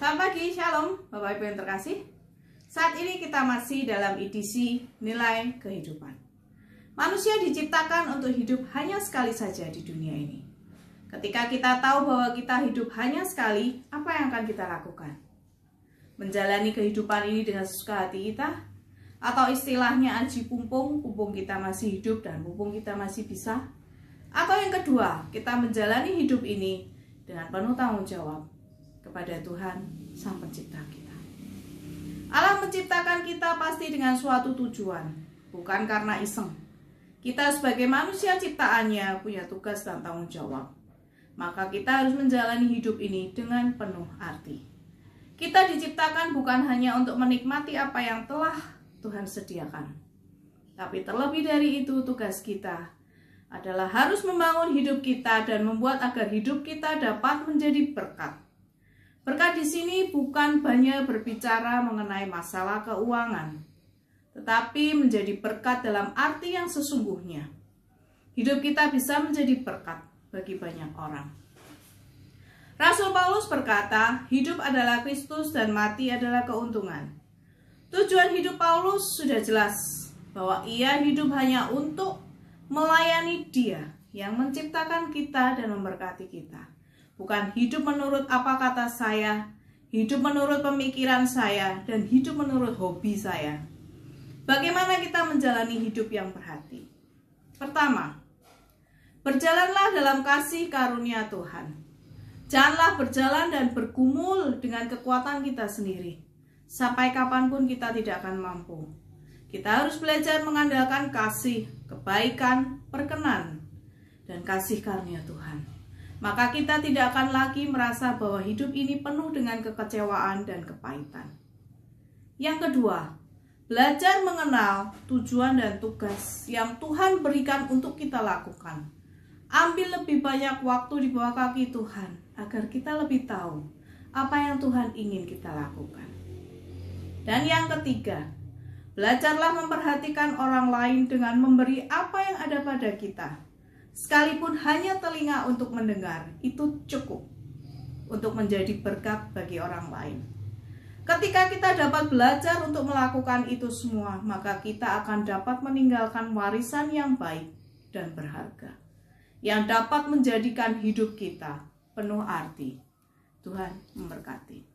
Selamat pagi, Shalom Bapak Ibu yang terkasih. Saat ini kita masih dalam edisi nilai kehidupan. Manusia diciptakan untuk hidup hanya sekali saja di dunia ini. Ketika kita tahu bahwa kita hidup hanya sekali, apa yang akan kita lakukan? Menjalani kehidupan ini dengan sesuka hati kita? Atau istilahnya aji pumpung, pumpung kita masih hidup dan pumpung kita masih bisa? Atau yang kedua, kita menjalani hidup ini dengan penuh tanggung jawab kepada Tuhan Sang Pencipta kita. Allah menciptakan kita pasti dengan suatu tujuan, bukan karena iseng. Kita sebagai manusia ciptaannya punya tugas dan tanggung jawab. Maka kita harus menjalani hidup ini dengan penuh arti. Kita diciptakan bukan hanya untuk menikmati apa yang telah Tuhan sediakan. Tapi terlebih dari itu, tugas kita adalah harus membangun hidup kita dan membuat agar hidup kita dapat menjadi berkat. Berkat di sini bukan hanya berbicara mengenai masalah keuangan, tetapi menjadi berkat dalam arti yang sesungguhnya. Hidup kita bisa menjadi berkat bagi banyak orang. Rasul Paulus berkata, hidup adalah Kristus dan mati adalah keuntungan. Tujuan hidup Paulus sudah jelas, bahwa ia hidup hanya untuk melayani Dia yang menciptakan kita dan memberkati kita. Bukan hidup menurut apa kata saya, hidup menurut pemikiran saya, dan hidup menurut hobi saya. Bagaimana kita menjalani hidup yang berhati? Pertama, berjalanlah dalam kasih karunia Tuhan. Janganlah berjalan dan bergumul dengan kekuatan kita sendiri. Sampai kapanpun kita tidak akan mampu. Kita harus belajar mengandalkan kasih, kebaikan, perkenan, dan kasih karunia Tuhan. Maka kita tidak akan lagi merasa bahwa hidup ini penuh dengan kekecewaan dan kepahitan. Yang kedua, belajar mengenal tujuan dan tugas yang Tuhan berikan untuk kita lakukan. Ambil lebih banyak waktu di bawah kaki Tuhan, agar kita lebih tahu apa yang Tuhan ingin kita lakukan. Dan yang ketiga, belajarlah memperhatikan orang lain dengan memberi apa yang ada pada kita. Sekalipun hanya telinga untuk mendengar, itu cukup untuk menjadi berkat bagi orang lain. Ketika kita dapat belajar untuk melakukan itu semua, maka kita akan dapat meninggalkan warisan yang baik dan berharga, yang dapat menjadikan hidup kita penuh arti. Tuhan memberkati.